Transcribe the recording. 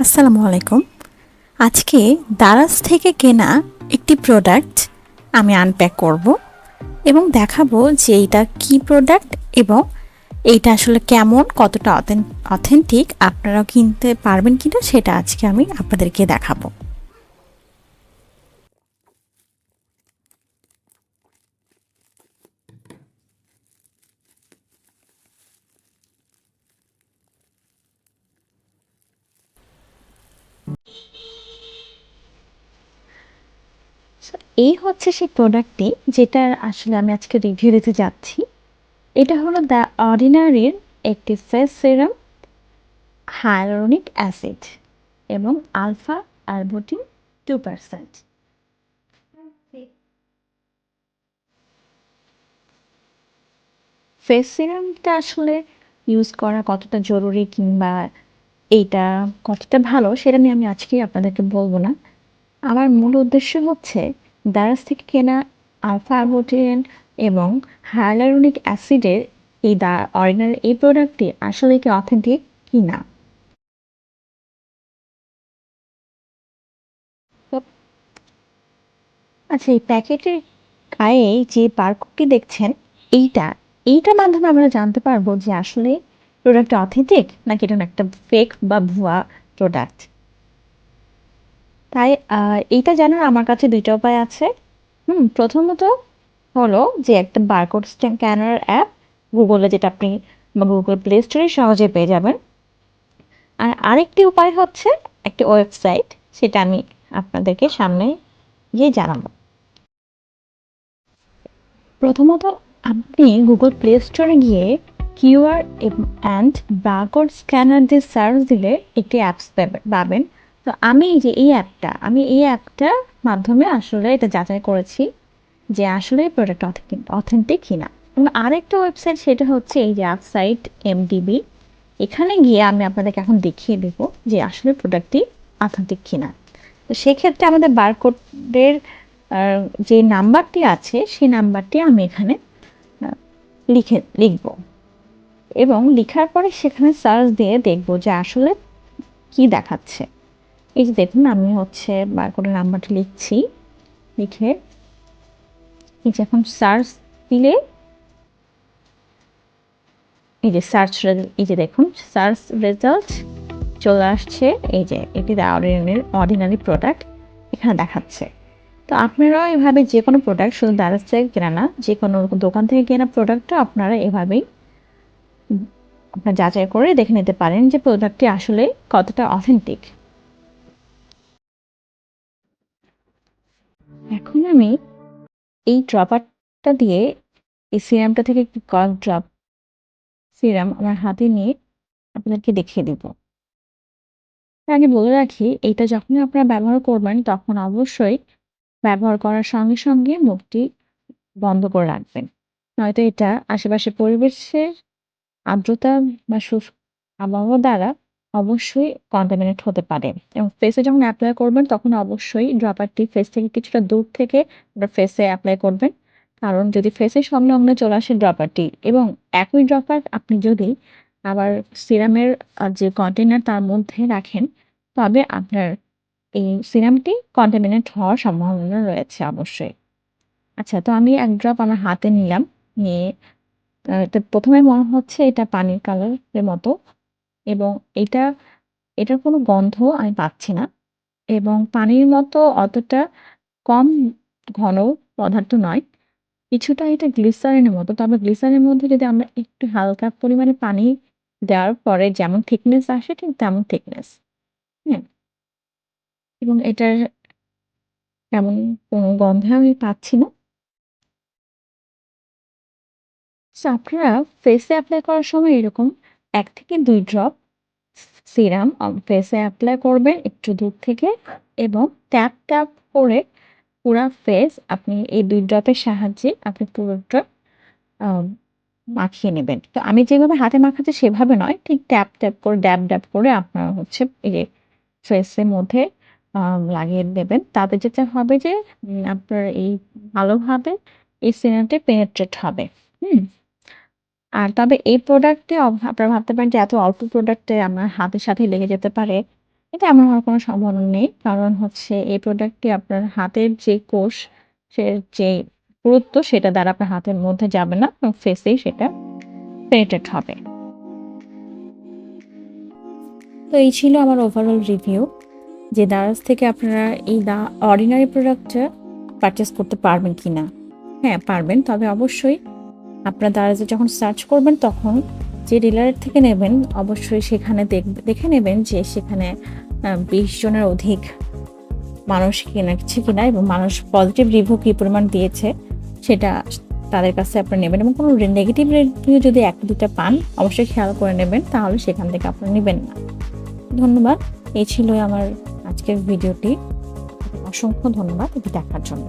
আসসালামু আলাইকুম। আজকে দারাজ থেকে কেনা একটি প্রোডাক্ট আমি আনপ্যাক করব এবং দেখাবো যে এইটা কি প্রোডাক্ট এবং এইটা আসলে কেমন, কতটা অথেন্টিক, আপনারাও কিনতে পারবেন কিনা সেটা আজকে আমি আপনাদেরকে দেখাবো। এই হচ্ছে সেই প্রোডাক্টটি যেটার আসলে আমি আজকে রিভিউ দিতে যাচ্ছি। এটা হলো দ্য অর্ডিনারির একটি ফেস সিরাম, হায়ালুরোনিক অ্যাসিড এবং আলফা অ্যালবুটিন 2%। ফেস সিরামটা আসলে ইউজ করা কতটা জরুরি কিংবা এইটা কতটা ভালো সেটা নিয়ে আমি আজকেই আপনাদেরকে বলবো না। আমার মূল উদ্দেশ্য হচ্ছে দারাজ থেকে কেনা আলফা অ্যাবোটিন এবং হায়ালুরোনিক অ্যাসিডের এই দা অর্ডিনারি এই প্রোডাক্টটি আসলে কি অথেন্টিক কি না। তো আচ্ছা, এই প্যাকেটের গায়ে যে বারকোডটি দেখছেন, এইটা এইটার মাধ্যমে আমরা জানতে পারবো যে আসলে প্রোডাক্টটা অথেন্টিক নাকি এটা একটা ফেক বা ভুয়া প্রোডাক্ট। তাই এইটা জানার আমার কাছে ২ টা উপায় আছে। প্রথমত হলো যে একটা বারকোড স্ক্যানার অ্যাপ, গুগলে যেটা আপনি বা গুগল প্লে স্টোরে সহজে পেয়ে যাবেন। আর আরেকটি উপায় হচ্ছে একটি ওয়েবসাইট, সেটা আমি আপনাদেরকে সামনে গিয়ে জানাবো। প্রথমত আপনি গুগল প্লে স্টোরে গিয়ে কিউআর অ্যান্ড বারকোড স্ক্যানার দিয়ে সার্চ দিলে একটি অ্যাপস পাবেন। তো আমি এই অ্যাপটার মাধ্যমে আসলে এটা যাচাই করেছি যে আসলে প্রোডাক্ট অথেন্টিক কিনা। এবং আরেকটা ওয়েবসাইট, সেটা হচ্ছে এই যে ওয়েবসাইট এমডিবি। এখানে গিয়ে আমি আপনাদেরকে এখন দেখিয়ে দেবো যে আসলে প্রোডাক্টটি অথেন্টিক কিনা। তো সেক্ষেত্রে আমাদের বারকোডের যে নাম্বারটি আছে সেই নাম্বারটি আমি এখানে আহ, লিখব এবং লিখার পরে সেখানে সার্চ দিয়ে দেখব যে আসলে কি দেখাচ্ছে। এই যে দেখুন, আমি হচ্ছে বারকোডের নাম্বারটি লিখছি, লিখে এই যে এখন সার্চ দিলে এই যে এই যে দেখুন সার্চ রেজাল্ট চলে আসছে। এই যে এটি দ্য অর্ডিনারি প্রোডাক্ট এখানে দেখাচ্ছে। তো আপনারাও এভাবে যে কোনো প্রোডাক্ট, শুধু দারাজ থেকে কেনা না, যে কোনো দোকান থেকে কেনা প্রোডাক্টটা আপনারা এভাবেই আপনার যাচাই করে দেখে নিতে পারেন যে প্রোডাক্টটি আসলে কতটা অথেন্টিক। এখন আমি এই ড্রপারটা দিয়ে এই সিরামটা থেকে একটু কয়েক ড্রপ সিরাম আমার হাতে নিয়ে আপনাদেরকে দেখিয়ে দিব। তার আগে বলে রাখি, এইটা যখনই আপনারা ব্যবহার করবেন তখন অবশ্যই ব্যবহার করার সঙ্গে সঙ্গে মুখটি বন্ধ করে রাখবেন। নয়তো এটা আশেপাশের পরিবেশের আর্দ্রতা বা শুষ্ক আবহাওয়া দ্বারা অবশ্যই কন্টামিনেট হতে পারে। এবং ফেসে যখন এপ্লাই করবেন তখন অবশ্যই ড্রপারটি ফেস থেকে কিছুটা দূর থেকে আপনার ফেসে এপ্লাই করবেন। কারণ যদি ফেসের সংলগ্নে চলে আসে ড্রপারটি এবং একই ড্রপার আপনি যদি আবার সিরামের যে কন্টেনার তার মধ্যে রাখেন, তবে আপনার এই সিরামটি কন্টামিনেট হওয়ার সম্ভাবনা রয়েছে অবশ্যই। আচ্ছা, তো আমি ১ ড্রপ আমার হাতে নিলাম, নিয়ে এটা ১ম এ মনে হচ্ছে এটা পানির কালারের মতো এবং এটা এটার কোনো গন্ধ আমি পাচ্ছি না এবং পানির মতো অতটা কম ঘন পদার্থ নয়। কিছুটা এটা গ্লিসারিনের মতো। তবে গ্লিসারিনের মধ্যে যদি আমরা একটু হালকা পরিমাণে পানি দেওয়ার পরে যেমন থিকনেস আসে ঠিক তেমন থিকনেস। হ্যাঁ? এবং এটার তেমন কোনো গন্ধ আমি পাচ্ছি না। সো আপনারা ফেসে এপ্লাই করার সময় এরকম ১ থেকে ২ ড্রপ সিরাম ফেসে এপ্লাই করবেন একটু দূর থেকে এবং ট্যাপ করে পুরা ফেস আপনি এই ২ ড্রপের সাহায্যে আপনি পুরোটা আ মাখিয়ে নেবেন। তো আমি যেভাবে হাতে মাখাচ্ছি সেভাবে নয়, ঠিক ট্যাপ করে ড্যাব করে আপনারা হচ্ছে এই যে ফেসের মধ্যে আ লাগিয়ে দেবেন। তাতে যেটা হবে যে আপনার এই ভালোভাবে এই সিরামটা পেনিট্রেট হবে। হুম? আর তবে এই প্রোডাক্টে আপনারা ভাবতে পারেন যে এত অল্প প্রোডাক্টে আমার হাতের সাথেই লেগে যেতে পারে। এটা এমন হওয়ার কোনো সম্ভাবনা নেই। কারণ হচ্ছে এই প্রোডাক্টটি আপনার হাতের যে কোষ যে পুরুত্ব সেটা দ্বারা আপনার হাতের মধ্যে যাবে না এবং ফেসেই সেটা পেনিট্রেট হবে। তো এই ছিল আমার ওভারঅল রিভিউ যে দারাজ থেকে আপনারা এই অর্ডিনারি প্রোডাক্টটা পারচেজ করতে পারবেন কিনা। হ্যাঁ, পারবেন। তবে অবশ্যই আপনার দারাজে যখন সার্চ করবেন তখন যে ডিলারের থেকে নেবেন অবশ্যই সেখানে দেখে নেবেন যে সেখানে ২০ জনের অধিক মানুষ কিনেছে কিনা এবং মানুষ পজিটিভ রিভিউ কী পরিমাণ দিয়েছে সেটা তাদের কাছে আপনারা নেবেন এবং কোনো নেগেটিভ রিভিউ যদি ১-২টা পান অবশ্যই খেয়াল করে নেবেন, তাহলে সেখান থেকে আপনারা নেবেন না। ধন্যবাদ। এই ছিল আমার আজকের ভিডিওটি। অসংখ্য ধন্যবাদ এটি দেখার জন্য।